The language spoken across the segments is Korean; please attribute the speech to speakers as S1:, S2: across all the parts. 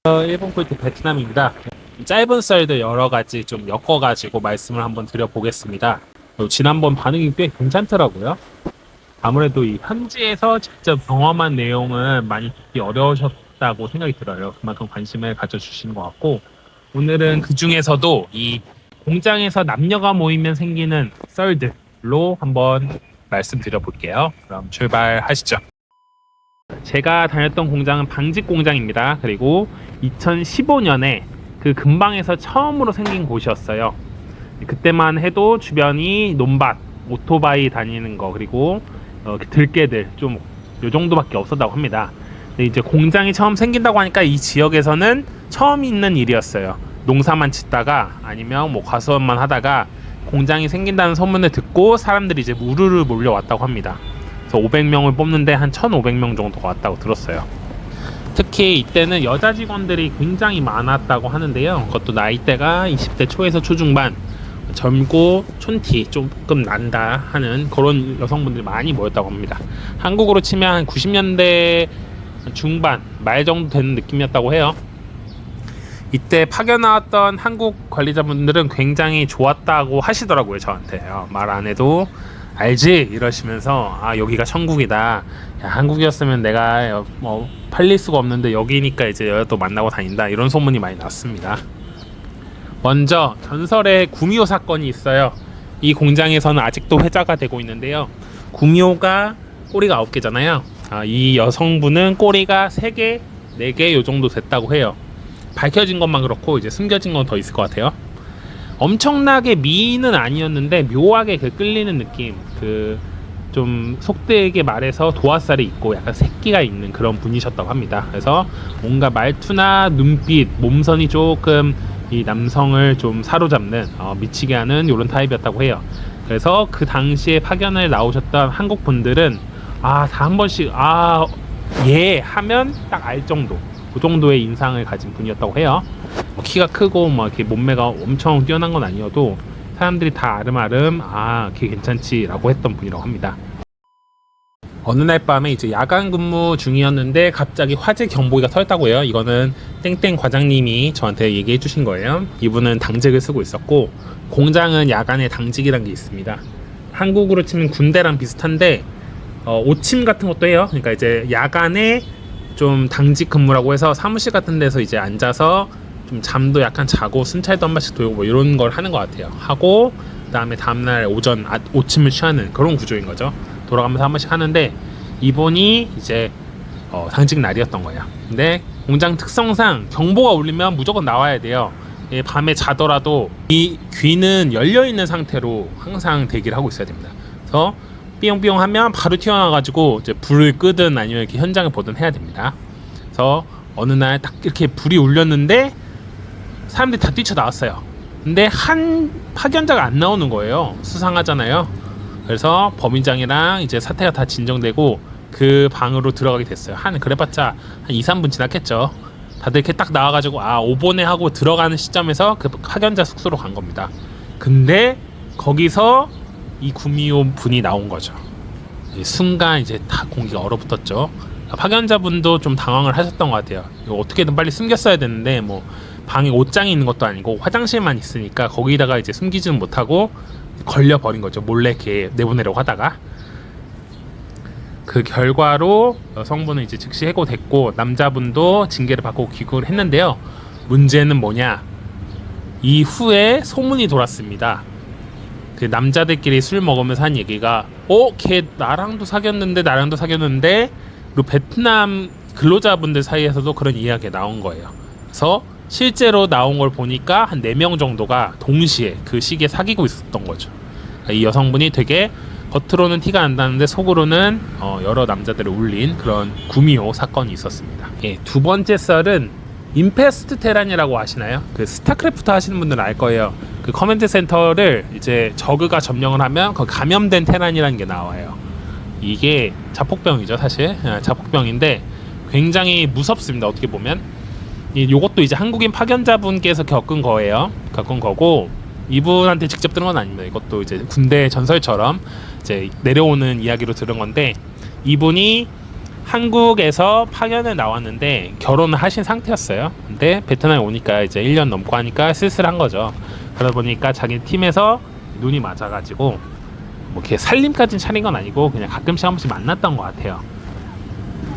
S1: 일본 꿀팁 베트남입니다. 짧은 썰들 여러 가지 좀 엮어가지고 말씀을 한번 드려보겠습니다. 지난번 반응이 꽤 괜찮더라고요. 아무래도 이 현지에서 직접 경험한 내용은 많이 듣기 어려우셨다고 생각이 들어요. 그만큼 관심을 가져주시는 것 같고, 오늘은 그 중에서도 이 공장에서 남녀가 모이면 생기는 썰들로 한번 말씀드려볼게요. 그럼 출발하시죠. 제가 다녔던 공장은 방직 공장입니다. 그리고 2015년에 그 근방에서 처음으로 생긴 곳이었어요. 그때만 해도 주변이 논밭, 오토바이 다니는 거, 그리고 들개들 좀 요 정도밖에 없었다고 합니다. 근데 이제 공장이 처음 생긴다고 하니까 이 지역에서는 처음 있는 일이었어요. 농사만 짓다가 아니면 뭐 과수원만 하다가 공장이 생긴다는 소문을 듣고 사람들이 이제 우르르 몰려왔다고 합니다. 500명을 뽑는데 한 1,500명 정도가 왔다고 들었어요. 특히 이때는 여자 직원들이 굉장히 많았다고 하는데요. 그것도 나이대가 20대 초에서 초중반, 젊고 촌티 조금 난다 하는 그런 여성분들이 많이 모였다고 합니다. 한국으로 치면 한 90년대 중반 말 정도 되는 느낌이었다고 해요. 이때 파견 나왔던 한국 관리자분들은 굉장히 좋았다고 하시더라고요. 저한테 말 안 해도 알지? 이러시면서 여기가 천국이다. 야, 한국이었으면 내가 팔릴 수가 없는데 여기니까 이제 여자도 만나고 다닌다. 이런 소문이 많이 났습니다. 먼저 전설의 구미호 사건이 있어요. 이 공장에서는 아직도 회자가 되고 있는데요. 구미호가 꼬리가 9개잖아요. 이 여성분은 꼬리가 3개, 4개 요 정도 됐다고 해요. 밝혀진 것만 그렇고 이제 숨겨진 건 더 있을 것 같아요. 엄청나게 미인은 아니었는데 묘하게 끌리는 느낌, 좀 속되게 말해서 도화살이 있고 약간 새끼가 있는 그런 분이셨다고 합니다. 그래서 뭔가 말투나 눈빛, 몸선이 조금 이 남성을 좀 사로잡는 미치게 하는 이런 타입이었다고 해요. 그래서 그 당시에 파견을 나오셨던 한국 분들은 다 한 번씩 예 하면 딱 알 정도, 그 정도의 인상을 가진 분이었다고 해요. 키가 크고 이렇게 몸매가 엄청 뛰어난 건 아니어도 사람들이 다 아름아름 걔 괜찮지 라고 했던 분이라고 합니다. 어느 날 밤에 이제 야간 근무 중이었는데 갑자기 화재 경보기가 터졌다고 해요. 이거는 땡땡 과장님이 저한테 얘기해 주신 거예요. 이분은 당직을 쓰고 있었고, 공장은 야간에 당직이란 게 있습니다. 한국으로 치면 군대랑 비슷한데 오침 같은 것도 해요. 그러니까 이제 야간에 좀 당직 근무라고 해서 사무실 같은 데서 이제 앉아서 좀 잠도 약간 자고 순찰도 한 번씩 돌고 뭐 이런 걸 하는 것 같아요. 하고 그다음에 다음날 오전 오침을 취하는 그런 구조인 거죠. 돌아가면서 한 번씩 하는데 이번이 이제 당직 날이었던 거예요. 근데 공장 특성상 경보가 울리면 무조건 나와야 돼요. 밤에 자더라도 이 귀는 열려 있는 상태로 항상 대기를 하고 있어야 됩니다. 그래서 삐용삐용 하면 바로 튀어나와가지고 이제 불을 끄든 아니면 이렇게 현장을 보든 해야 됩니다. 그래서 어느 날 딱 이렇게 불이 울렸는데 사람들이 다 뛰쳐나왔어요. 근데 한 파견자가 안 나오는 거예요. 수상하잖아요. 그래서 범인장이랑 이제 사태가 다 진정되고 그 방으로 들어가게 됐어요. 그래봤자 한 2, 3분 지났겠죠. 다들 이렇게 딱 나와가지고 오보네 하고 들어가는 시점에서 그 파견자 숙소로 간 겁니다. 근데 거기서 이 구미호 분이 나온 거죠. 순간 이제 다 공기가 얼어붙었죠. 파견자분도 좀 당황을 하셨던 것 같아요. 이거 어떻게든 빨리 숨겼어야 되는데 방에 옷장이 있는 것도 아니고 화장실만 있으니까 거기다가 이제 숨기지는 못하고 걸려버린 거죠. 몰래 이렇게 내보내려고 하다가. 그 결과로 여성분은 이제 즉시 해고됐고 남자분도 징계를 받고 귀국을 했는데요. 문제는 뭐냐? 이후에 소문이 돌았습니다. 그 남자들끼리 술 먹으면서 한 얘기가 걔 나랑도 사귀었는데 그리고 베트남 근로자분들 사이에서도 그런 이야기가 나온 거예요. 그래서 실제로 나온 걸 보니까 한 4명 정도가 동시에 그 시기에 사귀고 있었던 거죠. 이 여성분이 되게 겉으로는 티가 안 나는데 속으로는 여러 남자들을 울린 그런 구미호 사건이 있었습니다. 두 번째 썰은 임페스트 테란이라고 아시나요? 그 스타크래프트 하시는 분들은 알 거예요. 그 커맨드 센터를 이제 저그가 점령을 하면 그 감염된 테란이라는 게 나와요. 이게 자폭병이죠, 사실. 자폭병인데 굉장히 무섭습니다. 어떻게 보면 요것도 이제 한국인 파견자분께서 겪은 거고 이분한테 직접 들은 건 아닙니다. 이것도 이제 군대 전설처럼 이제 내려오는 이야기로 들은 건데, 이분이 한국에서 파견을 나왔는데 결혼을 하신 상태였어요. 근데 베트남에 오니까 이제 1년 넘고 하니까 쓸쓸한 거죠. 그러다 보니까 자기 팀에서 눈이 맞아가지고 뭐 이렇게 살림까지는 차린 건 아니고 그냥 가끔씩 한 번씩 만났던 것 같아요.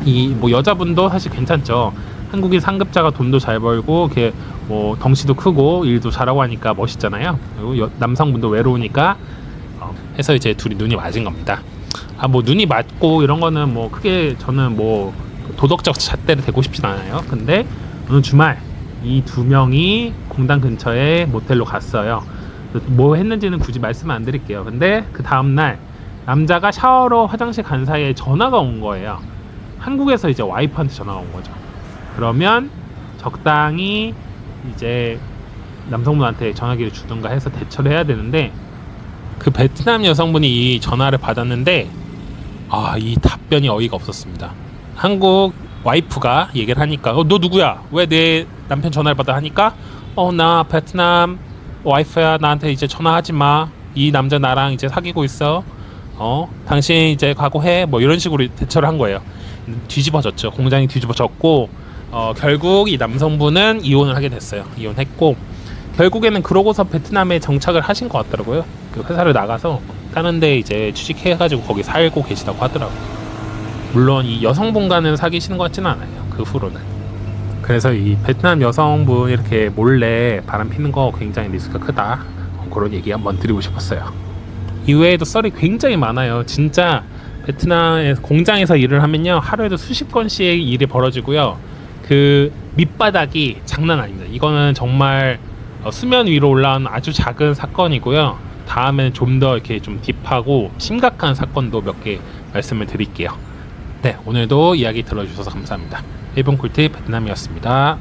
S1: 이 뭐 여자분도 사실 괜찮죠. 한국인 상급자가 돈도 잘 벌고 이렇게 뭐 덩치도 크고 일도 잘하고 하니까 멋있잖아요. 그리고 남성분도 외로우니까 해서 이제 둘이 눈이 맞은 겁니다. 뭐 눈이 맞고 이런 거는 뭐 크게 저는 뭐 도덕적 잣대를 대고 싶진 않아요. 근데 어느 주말 이 두 명이 공단 근처에 모텔로 갔어요. 뭐 했는지는 굳이 말씀 안 드릴게요. 근데 그 다음날 남자가 샤워로 화장실 간 사이에 전화가 온 거예요. 한국에서 이제 와이프한테 전화가 온 거죠. 그러면 적당히 이제 남성분한테 전화기를 주든가 해서 대처를 해야 되는데, 그 베트남 여성분이 이 전화를 받았는데 이 답변이 어이가 없었습니다. 한국 와이프가 얘기를 하니까 너 누구야? 왜 내 남편 전화를 받아? 하니까 나 베트남 와이프야. 나한테 이제 전화하지 마. 이 남자 나랑 이제 사귀고 있어. 당신 이제 각오해. 뭐 이런 식으로 대처를 한 거예요. 뒤집어졌죠. 공장이 뒤집어졌고 결국 이 남성분은 이혼을 하게 됐어요. 이혼했고 결국에는 그러고서 베트남에 정착을 하신 것 같더라고요. 그 회사를 나가서 다른 데 이제 취직해가지고 거기 살고 계시다고 하더라고요. 물론 이 여성분과는 사귀시는 것 같지는 않아요. 그 후로는. 그래서 이 베트남 여성분 이렇게 몰래 바람 피는 거 굉장히 리스크가 크다. 그런 얘기 한번 드리고 싶었어요. 이외에도 썰이 굉장히 많아요. 진짜 베트남 공장에서 일을 하면요, 하루에도 수십 건씩 일이 벌어지고요. 그 밑바닥이 장난 아닙니다. 이거는 정말 수면 위로 올라온 아주 작은 사건이고요. 다음에는 좀 더 이렇게 좀 딥하고 심각한 사건도 몇 개 말씀을 드릴게요. 네, 오늘도 이야기 들어주셔서 감사합니다. 일본 꿀팁 베트남이었습니다.